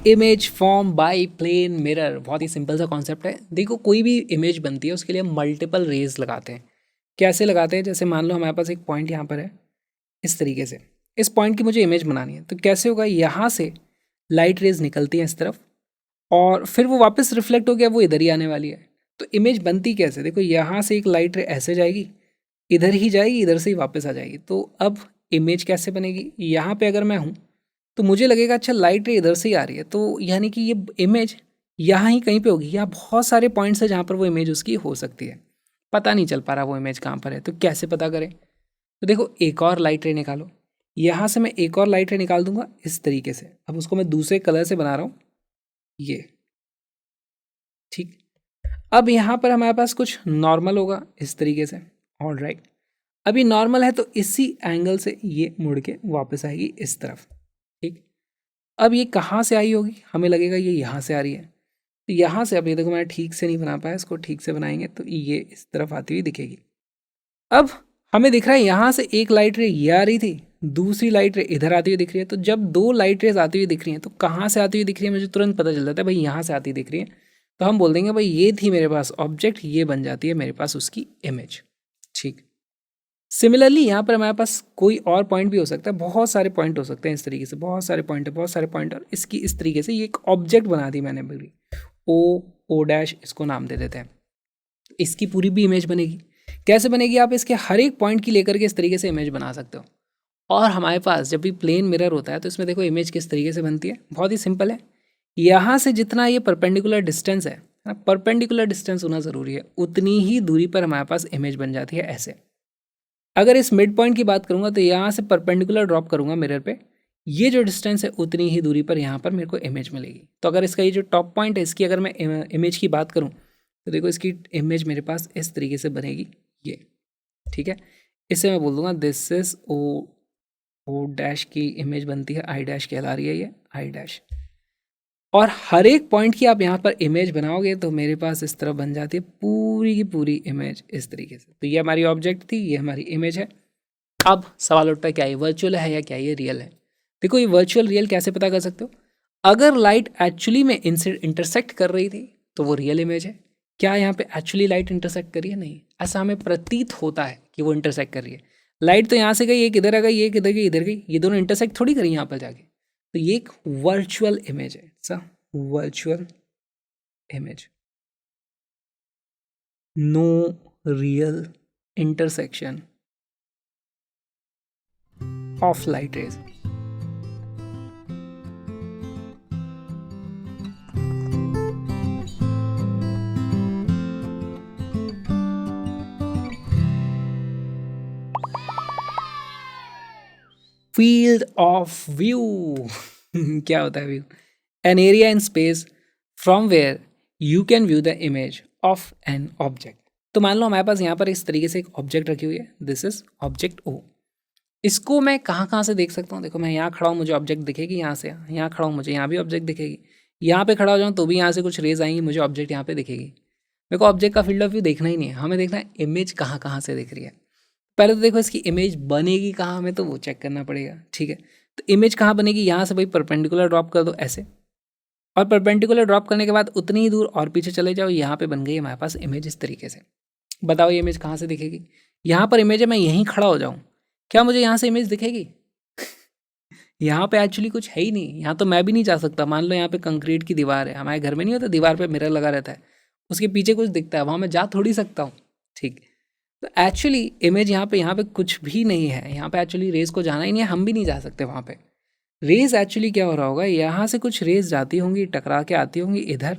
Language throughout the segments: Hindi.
Image form by plane mirror, बहुत ही सिंपल सा कॉन्सेप्ट है। देखो कोई भी इमेज बनती है उसके लिए मल्टीपल रेज लगाते हैं। कैसे लगाते हैं, जैसे मान लो हमारे पास एक पॉइंट यहाँ पर है, इस तरीके से इस पॉइंट की मुझे इमेज बनानी है, तो कैसे होगा, यहाँ से लाइट रेज निकलती हैं इस तरफ और फिर वो वापस रिफ्लेक्ट हो गया, वो इधर ही आने वाली है। तो इमेज बनती कैसे, देखो यहाँ से एक लाइट रे ऐसे जाएगी, इधर ही जाएगी, इधर से ही वापस आ जाएगी। तो अब इमेज कैसे बनेगी, यहाँ पे अगर मैं हूँ तो मुझे लगेगा अच्छा लाइट रे इधर से ही आ रही है, तो यानी कि ये इमेज यहाँ ही कहीं पे होगी। यहाँ बहुत सारे पॉइंट्स है जहाँ पर वो इमेज उसकी हो सकती है, पता नहीं चल पा रहा वो इमेज कहाँ पर है। तो कैसे पता करें, तो देखो एक और लाइट रे निकालो, यहाँ से मैं एक और लाइट रे निकाल दूंगा इस तरीके से। अब उसको मैं दूसरे कलर से बना रहा हूँ, ये ठीक। अब यहाँ पर हमारे पास कुछ नॉर्मल होगा इस तरीके से, ऑल राइट। अभी नॉर्मल है तो इसी एंगल से ये मुड़ के वापस आएगी इस तरफ, ठीक। अब ये कहाँ से आई होगी, हमें लगेगा ये यहाँ से आ रही है। तो यहाँ से, अब ये देखो मैं ठीक से नहीं बना पाया, इसको ठीक से बनाएंगे तो ये इस तरफ आती हुई दिखेगी। अब हमें दिख रहा है यहाँ से एक लाइट रे ये आ रही थी, दूसरी लाइट रे इधर आती हुई दिख रही है। तो जब दो लाइट रेज आती हुई दिख रही हैं तो कहाँ से आती हुई दिख रही है, मुझे तुरंत पता चल जाता है भाई यहाँ से आती दिख रही है। तो हम बोल देंगे भाई ये थी मेरे पास ऑब्जेक्ट, ये बन जाती है मेरे पास उसकी इमेज, ठीक। सिमिलरली यहाँ पर हमारे पास कोई और पॉइंट भी हो सकता है, बहुत सारे पॉइंट हो सकते हैं इस तरीके से, बहुत सारे पॉइंट है, बहुत सारे पॉइंट। और इसकी इस तरीके से ये एक ऑब्जेक्ट बना दी मैंने, बिल्कुल ओ डैश इसको नाम दे देते हैं। इसकी पूरी भी इमेज बनेगी। कैसे बनेगी, आप इसके हर एक पॉइंट की लेकर के इस तरीके से इमेज बना सकते हो। और हमारे पास जब भी प्लेन मिरर होता है तो इसमें देखो इमेज किस तरीके से बनती है, बहुत ही सिंपल है। यहाँ से जितना ये परपेंडिकुलर डिस्टेंस है, परपेंडिकुलर डिस्टेंस होना ज़रूरी है, उतनी ही दूरी पर हमारे पास इमेज बन जाती है ऐसे। अगर इस मिड पॉइंट की बात करूँगा तो यहाँ से परपेंडिकुलर ड्रॉप करूँगा मिरर पे, ये जो डिस्टेंस है उतनी ही दूरी पर यहाँ पर मेरे को इमेज मिलेगी। तो अगर इसका ये जो टॉप पॉइंट है इसकी अगर मैं इमेज की बात करूँ तो देखो इसकी इमेज मेरे पास इस तरीके से बनेगी, ये ठीक है। इसे मैं बोल दूंगा दिस इज ओ डैश की इमेज बनती है, आई डैश कहला रही है ये, आई डैश। और हर एक पॉइंट की आप यहाँ पर इमेज बनाओगे तो मेरे पास इस तरह बन जाती है पूरी की पूरी इमेज इस तरीके से। तो ये हमारी ऑब्जेक्ट थी, ये हमारी इमेज है। अब सवाल उठता है क्या ये वर्चुअल है या क्या ये रियल है। देखो ये वर्चुअल रियल कैसे पता कर सकते हो, अगर लाइट एक्चुअली में इनसे इंटरसेक्ट कर रही थी तो वो रियल इमेज है। क्या यहाँ पे एक्चुअली लाइट इंटरसेक्ट करी है, नहीं, ऐसा हमें प्रतीत होता है कि वो इंटरसेक्ट कर रही है। लाइट तो यहाँ से गई, एक इधर आ गई, एक इधर गई, इधर गई, ये दोनों इंटरसेक्ट थोड़ी करी यहाँ पर जाके। तो ये एक वर्चुअल इमेज है, virtual image, no real intersection of light rays. Field of view क्या होता है view, an area in space from where you can view the image of an object. तो मान लो हमारे पास यहाँ पर इस तरीके से एक ऑब्जेक्ट रखी हुई है, दिस इज ऑब्जेक्ट ओ। इसको मैं कहाँ कहाँ से देख सकता हूँ, देखो मैं यहाँ खड़ा हूँ मुझे ऑब्जेक्ट दिखेगी, यहाँ से यहाँ खड़ा हूँ मुझे यहाँ भी ऑब्जेक्ट दिखेगी, यहाँ पे खड़ा हो जाऊँ तो भी यहाँ से कुछ रेज आएंगी, मुझे ऑब्जेक्ट यहाँ पे दिखेगी। मेरे को ऑब्जेक्ट का फील्ड ऑफ व्यू देखना ही नहीं है, हमें देखना है इमेज कहाँ कहाँ से दिख रही है। पहले तो देखो इसकी इमेज बनेगी कहाँ, हमें तो वो चेक करना पड़ेगा, ठीक है। तो इमेज कहाँ बनेगी, यहाँ से भाई परपेंडिकुलर ड्रॉप कर दो ऐसे, और परपेंडिकुलर ड्रॉप करने के बाद उतनी ही दूर और पीछे चले जाओ, यहाँ पे बन गई हमारे पास इमेज इस तरीके से। बताओ ये इमेज कहाँ से दिखेगी, यहाँ पर इमेज है, मैं यहीं खड़ा हो जाऊँ, क्या मुझे यहाँ से इमेज दिखेगी यहाँ पे एक्चुअली कुछ है ही नहीं, यहाँ तो मैं भी नहीं जा सकता। मान लो यहाँ पे कंक्रीट की दीवार है, हमारे घर में नहीं होता दीवार पे मिरर लगा रहता है, उसके पीछे कुछ दिखता है, वहाँ मैं जा थोड़ी सकता हूँ, ठीक। तो एक्चुअली इमेज यहाँ पे कुछ भी नहीं है, यहाँ पे एक्चुअली रेज को जाना ही नहीं है, हम भी नहीं जा सकते वहाँ पे। रेज एक्चुअली क्या हो रहा होगा, यहाँ से कुछ रेज जाती होंगी, टकरा के आती होंगी इधर,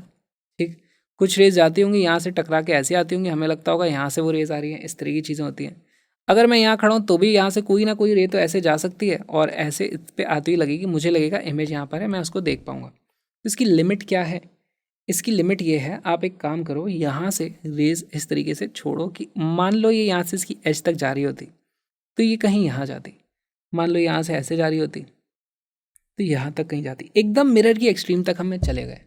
ठीक। कुछ रेज जाती होंगी यहाँ से टकरा के ऐसे आती होंगी, हमें लगता होगा यहाँ से वो रेज आ रही है, इस तरह की चीज़ें होती हैं। अगर मैं यहाँ खड़ा हूँ तो भी यहाँ से कोई ना कोई रे तो ऐसे जा सकती है और ऐसे इस पर आती हुई लगेगी, मुझे लगेगा इमेज यहाँ पर है, मैं उसको देख पाऊँगा। तो इसकी लिमिट क्या है, इसकी लिमिट ये है, आप एक काम करो, यहाँ से रेज इस तरीके से छोड़ो कि मान लो ये यहाँ से इसकी एज तक जा रही होती तो ये कहीं यहाँ जाती, मान लो यहाँ से ऐसे जा रही होती तो यहाँ तक कहीं जाती, एकदम मिरर की एक्सट्रीम तक हम चले गए।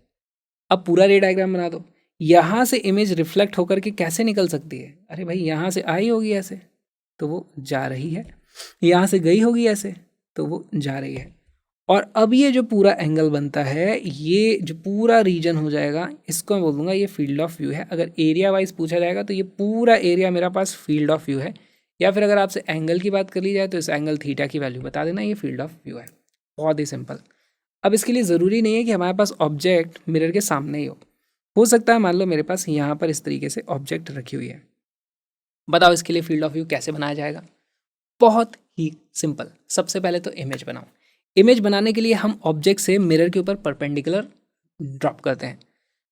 अब पूरा रे डायग्राम बना दो, यहाँ से इमेज रिफ्लेक्ट होकर के कैसे निकल सकती है, अरे भाई यहाँ से आई होगी ऐसे तो वो जा रही है, यहाँ से गई होगी ऐसे तो वो जा रही है, और अब ये जो पूरा एंगल बनता है, ये जो पूरा रीजन हो जाएगा, इसको मैं बोल दूंगा ये फील्ड ऑफ व्यू है। अगर एरिया वाइज पूछा जाएगा तो ये पूरा एरिया मेरा पास फील्ड ऑफ व्यू है। या फिर अगर आपसे एंगल की बात कर ली जाए तो इस एंगल थीटा की वैल्यू बता देना, ये फील्ड ऑफ व्यू है। बहुत ही सिंपल। अब इसके लिए ज़रूरी नहीं है कि हमारे पास ऑब्जेक्ट मिरर के सामने ही हो सकता है मान लो मेरे पास यहाँ पर इस तरीके से ऑब्जेक्ट रखी हुई है। बताओ इसके लिए फील्ड ऑफ व्यू कैसे बनाया जाएगा? बहुत ही सिंपल। सबसे पहले तो इमेज बनाओ। इमेज बनाने के लिए हम ऑब्जेक्ट से मिरर के ऊपर परपेंडिकुलर ड्रॉप करते हैं।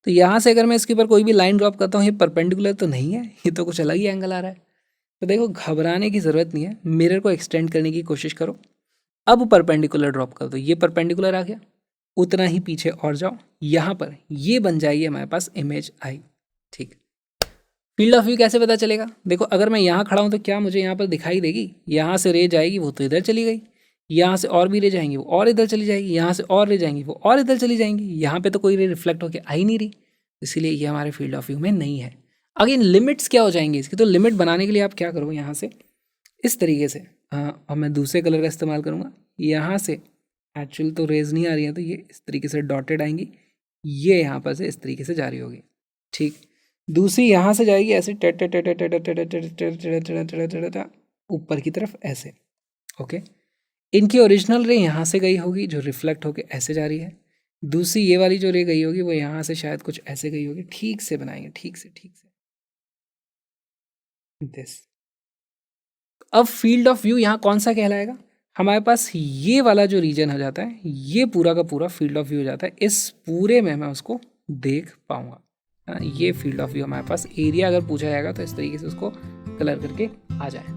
तो यहाँ से अगर मैं इसके ऊपर कोई भी लाइन ड्रॉप करता हूँ, ये परपेंडिकुलर तो नहीं है, ये तो कुछ अलग ही एंगल आ रहा है। तो देखो घबराने की ज़रूरत नहीं है, मिरर को एक्सटेंड करने की कोशिश करो। अब परपेंडिकुलर ड्रॉप कर दो, ये परपेंडिकुलर आ गया, उतना ही पीछे और जाओ, यहाँ पर ये बन जाएगी हमारे पास इमेज आई। ठीक। फील्ड ऑफ व्यू कैसे पता चलेगा? देखो अगर मैं यहाँ खड़ा हूँ तो क्या मुझे यहाँ पर दिखाई देगी? यहाँ से रे जाएगी वो तो इधर चली गई, यहाँ से और भी रे जाएंगी वो और इधर चली जाएगी, यहाँ से और रे जाएंगी वो और इधर चली जाएंगी, यहाँ पे तो कोई रे रिफ्लेक्ट होकर आ ही नहीं रही, इसीलिए ये हमारे फील्ड ऑफ व्यू में नहीं है। अगेन लिमिट्स क्या हो जाएंगी इसकी? तो लिमिट बनाने के लिए आप क्या करो, यहाँ से इस तरीके से, हाँ, और मैं दूसरे कलर का इस्तेमाल करूँगा। यहाँ से एक्चुअल तो रेज नहीं आ रही है तो ये इस तरीके से डॉटेड आएंगी, ये यहाँ पर से इस तरीके से जा रही होगी। ठीक। दूसरी यहाँ से जाएगी ऐसे ऊपर की तरफ ऐसे। ओके। इनकी ओरिजिनल रे यहाँ से गई होगी जो रिफ्लेक्ट होके ऐसे जा रही है। दूसरी ये वाली जो रे गई होगी वो यहाँ से शायद कुछ ऐसे गई होगी। ठीक से बनाएंगे, ठीक से दिस। अब फील्ड ऑफ व्यू यहाँ कौन सा कहलाएगा? हमारे पास ये वाला जो रीजन हो जाता है, ये पूरा का पूरा फील्ड ऑफ व्यू हो जाता है। इस पूरे में मैं उसको देख पाऊंगा। ये फील्ड ऑफ व्यू हमारे पास। एरिया अगर पूछा जाएगा तो इस तरीके से उसको कलर करके आ जाए।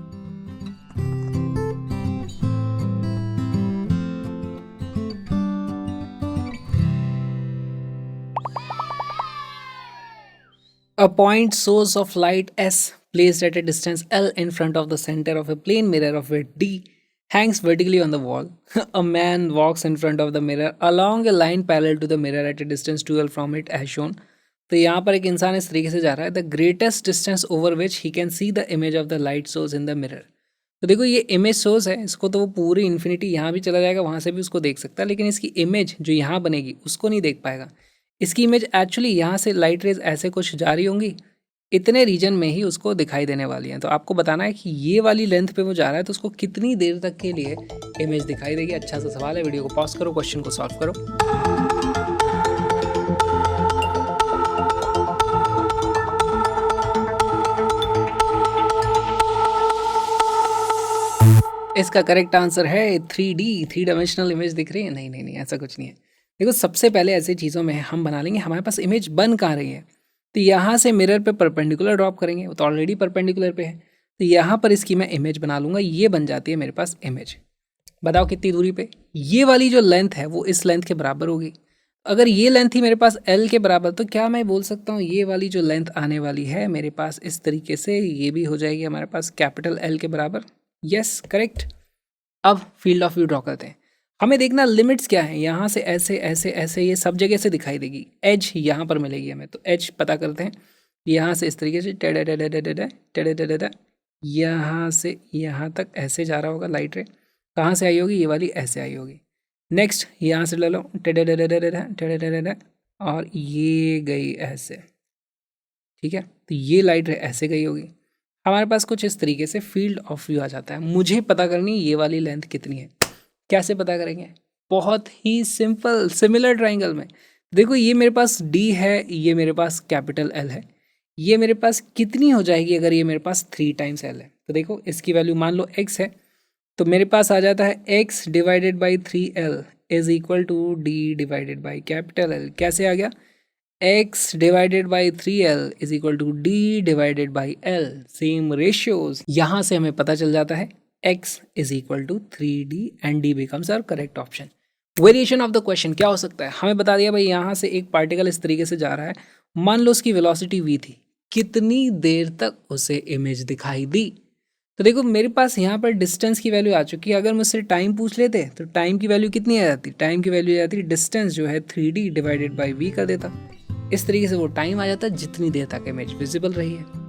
A point source of light S placed at a distance L in front of the center of a plane mirror of weight D hangs vertically on the wall. A man walks in front of the mirror along a line parallel to the mirror at a distance 12 from it as shown. तो यहाँ पर एक इंसान इस तरीके से जा रहा है, the greatest distance over which he can see the image of the light source in the mirror. तो देखो ये इमेज सोर्स है, इसको तो वो पूरी इन्फिनिटी यहाँ भी चला जाएगा, वहाँ से भी उसको देख सकता है, लेकिन इसकी इमेज जो यहाँ बनेगी उसको नहीं देख पाएगा। इसकी इमेज एक्चुअली यहाँ से लाइट रेज ऐसे कुछ जा रही होंगी, इतने रीजन में ही उसको दिखाई देने वाली हैं। तो आपको बताना है कि ये वाली लेंथ पे वो जा रहा है तो उसको कितनी देर तक के लिए इमेज दिखाई देगी। अच्छा सा सवाल है, वीडियो को पॉज करो, क्वेश्चन को सॉल्व करो। इसका करेक्ट आंसर है 3D, 3 डायमेंशनल इमेज दिख रही है। नहीं, ऐसा कुछ नहीं है। देखो सबसे पहले ऐसी चीज़ों में हम बना लेंगे, हमारे पास इमेज बन कहाँ रही है, तो यहाँ से मिरर पे परपेंडिकुलर ड्रॉप करेंगे, वो तो ऑलरेडी परपेंडिकुलर पे है, तो यहाँ पर इसकी मैं इमेज बना लूँगा। ये बन जाती है मेरे पास इमेज। बताओ कितनी दूरी पे? ये वाली जो लेंथ है वो इस लेंथ के बराबर होगी। अगर ये लेंथ ही मेरे पास L के बराबर, तो क्या मैं बोल सकता हूँ ये वाली जो लेंथ आने वाली है मेरे पास इस तरीके से, ये भी हो जाएगी हमारे पास कैपिटल L के बराबर। Yes correct. अब फील्ड ऑफ व्यू ड्रॉ करते हैं। हमें देखना लिमिट्स क्या है, यहाँ से ऐसे ऐसे ऐसे ये सब जगह से दिखाई देगी। एज यहाँ पर मिलेगी हमें, तो एज पता करते हैं। यहाँ से इस तरीके से टेढ़े यहाँ से यहाँ तक ऐसे जा रहा होगा लाइट रे। कहाँ से आई होगी? ये वाली ऐसे आई होगी। नेक्स्ट यहाँ से ले लो टेढ़े और ये गई ऐसे। ठीक है, तो ये लाइट रे ऐसे गई होगी। हमारे पास कुछ इस तरीके से फील्ड ऑफ व्यू आ जाता है। मुझे पता करनी ये वाली लेंथ कितनी है। कैसे पता करेंगे? बहुत ही सिंपल, सिमिलर ट्राइंगल में देखो ये मेरे पास D है, ये मेरे पास कैपिटल L है, ये मेरे पास कितनी हो जाएगी अगर ये मेरे पास 3 टाइम्स L है। तो देखो इसकी वैल्यू मान लो x है, तो मेरे पास आ जाता है x divided by 3L is equal to D divided by capital L। कैसे आ गया? x divided by 3L is equal to D divided by L, same ratios. यहाँ से हमें पता चल जाता है x इज इक्वल टू 3D and D becomes our correct option. Variation of the question क्या हो सकता है? हमें बता दिया भाई यहाँ से एक पार्टिकल इस तरीके से जा रहा है, मान लो उसकी वेलोसिटी v थी, कितनी देर तक उसे इमेज दिखाई दी। तो देखो मेरे पास यहाँ पर डिस्टेंस की वैल्यू आ चुकी है। अगर मुझसे टाइम पूछ लेते तो टाइम की वैल्यू कितनी आ जाती? टाइम की वैल्यू आ जाती डिस्टेंस जो है 3D डिवाइडेड बाई v कर देता। इस तरीके से वो टाइम आ जाता जितनी देर तक इमेज विजिबल रही है।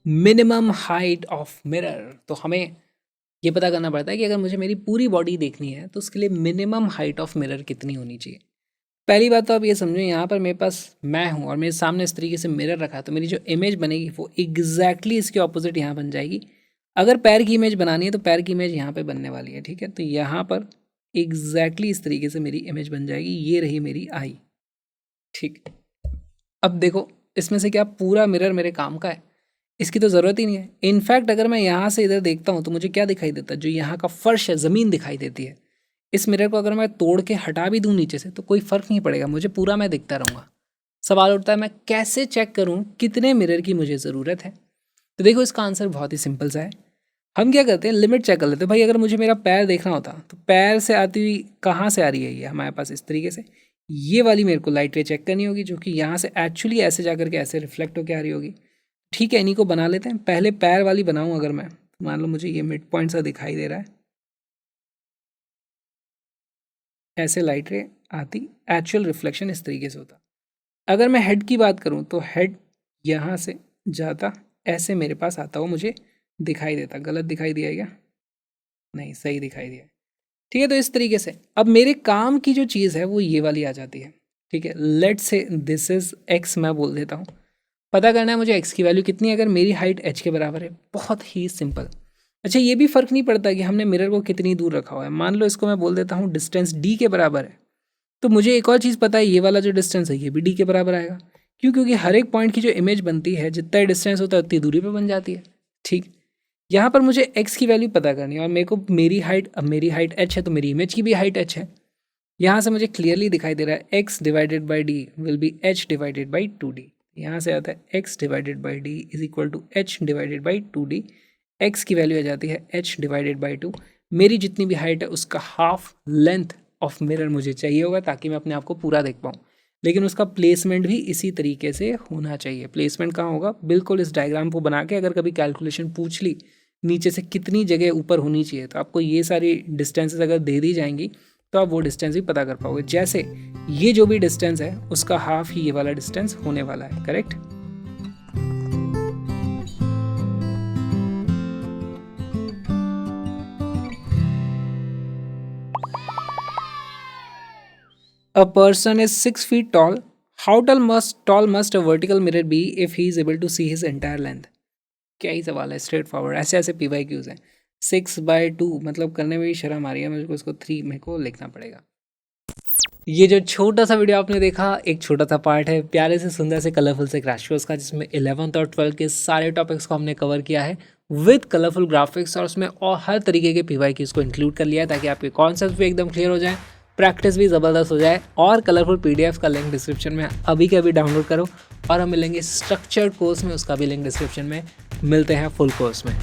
Minimum height of mirror. तो हमें ये पता करना पड़ता है कि अगर मुझे मेरी पूरी बॉडी देखनी है तो उसके लिए मिनिमम हाइट ऑफ मिरर कितनी होनी चाहिए। पहली बात तो आप ये समझो, यहाँ पर मेरे पास मैं हूँ और मेरे सामने इस तरीके से मिरर रखा है, तो मेरी जो इमेज बनेगी वो एग्जैक्टली इसके ऑपोजिट यहाँ बन जाएगी। अगर पैर की इमेज बनानी है तो पैर की इमेज यहाँ पे बनने वाली है, ठीक है। तो यहाँ पर एग्जैक्टली इस तरीके से मेरी इमेज बन जाएगी, ये रही मेरी आई, ठीक। अब देखो इसमें से क्या पूरा मिरर मेरे काम का है? इसकी तो ज़रूरत ही नहीं है। इनफैक्ट अगर मैं यहाँ से इधर देखता हूँ तो मुझे क्या दिखाई देता है? जो यहाँ का फर्श है, ज़मीन दिखाई देती है। इस मिरर को अगर मैं तोड़ के हटा भी दूँ नीचे से तो कोई फ़र्क नहीं पड़ेगा, मुझे पूरा मैं दिखता रहूँगा। सवाल उठता है मैं कैसे चेक करूँ कितने मिरर की मुझे ज़रूरत है? तो देखो इसका आंसर बहुत ही सिंपल सा है। हम क्या करते हैं, लिमिट चेक कर लेते हैं। भाई अगर मुझे मेरा पैर देखना होता तो पैर से आती हुई कहाँ से आ रही है ये हमारे पास इस तरीके से, ये वाली मेरे को लाइट रे चेक करनी होगी जो कि यहाँ से एक्चुअली ऐसे जा करके ऐसे रिफ्लेक्ट होकर आ रही होगी, ठीक है। इन्हीं को बना लेते हैं। पहले पैर वाली बनाऊँ अगर मैं, मान लो मुझे ये मिड पॉइंट सा दिखाई दे रहा है, ऐसे लाइट रे आती, एक्चुअल रिफ्लेक्शन इस तरीके से होता। अगर मैं हेड की बात करूँ तो हेड यहाँ से जाता, ऐसे मेरे पास आता हुआ मुझे दिखाई देता। गलत दिखाई दिया है क्या? नहीं, सही दिखाई दिया है, ठीक है। तो इस तरीके से अब मेरे काम की जो चीज़ है वो ये वाली आ जाती है, ठीक है। Let's say this is x, मैं बोल देता हूँ। पता करना है मुझे एक्स की वैल्यू कितनी है अगर मेरी हाइट एच के बराबर है। बहुत ही सिंपल। अच्छा, ये भी फ़र्क नहीं पड़ता कि हमने मिरर को कितनी दूर रखा हुआ है। मान लो इसको मैं बोल देता हूँ डिस्टेंस डी के बराबर है, तो मुझे एक और चीज़ पता है, ये वाला जो डिस्टेंस है ये भी डी के बराबर आएगा। क्यों? क्योंकि हर एक पॉइंट की जो इमेज बनती है जितना ही डिस्टेंस होता है उतनी दूरी पे बन जाती है, ठीक। यहाँ पर मुझे एक्स की वैल्यू पता करनी है और मेरे को मेरी हाइट, अब मेरी हाइट एच है तो मेरी इमेज की भी हाइट एच है। यहाँ से मुझे क्लियरली दिखाई दे रहा है x divided by D will be H divided by 2d। यहाँ से आता है x divided by D is equal to H divided by 2d। X की वैल्यू आ जाती है एच डिवाइडेड बाई 2। मेरी जितनी भी हाइट है उसका हाफ लेंथ ऑफ मिरर मुझे चाहिए होगा ताकि मैं अपने आप को पूरा देख पाऊँ, लेकिन उसका प्लेसमेंट भी इसी तरीके से होना चाहिए। प्लेसमेंट कहाँ होगा? बिल्कुल इस डायग्राम को बना के अगर कभी कैलकुलेशन पूछ ली नीचे से कितनी जगह ऊपर होनी चाहिए तो आपको ये सारी डिस्टेंसेस अगर दे दी जाएंगी तो आप वो डिस्टेंस भी पता कर पाओगे। जैसे ये जो भी डिस्टेंस है उसका हाफ ही ये वाला डिस्टेंस होने वाला है, correct. A person is 6 feet tall. How tall must a vertical mirror be if he is able to see his entire length? क्या ही सवाल है, स्ट्रेट फॉरवर्ड। ऐसे ऐसे PYQs हैं। 6/2 मतलब करने में भी शर्म आ रही है मुझको, इसको 3 मेरे को लिखना पड़ेगा। ये जो छोटा सा वीडियो आपने देखा एक छोटा सा पार्ट है प्यारे से सुंदर से कलरफुल से क्रैश कोर्स का, जिसमें 11th और 12th के सारे टॉपिक्स को हमने कवर किया है विद कलरफुल ग्राफिक्स और उसमें और हर तरीके के PYQs को इंक्लूड कर लिया है ताकि आपके कॉन्सेप्ट भी एकदम क्लियर हो जाए, प्रैक्टिस भी ज़बरदस्त हो जाए। और कलरफुल PDF का लिंक डिस्क्रिप्शन में अभी के अभी डाउनलोड करो और हम मिलेंगे स्ट्रक्चर्ड कोर्स में, उसका भी लिंक डिस्क्रिप्शन में। मिलते हैं फुल कोर्स में।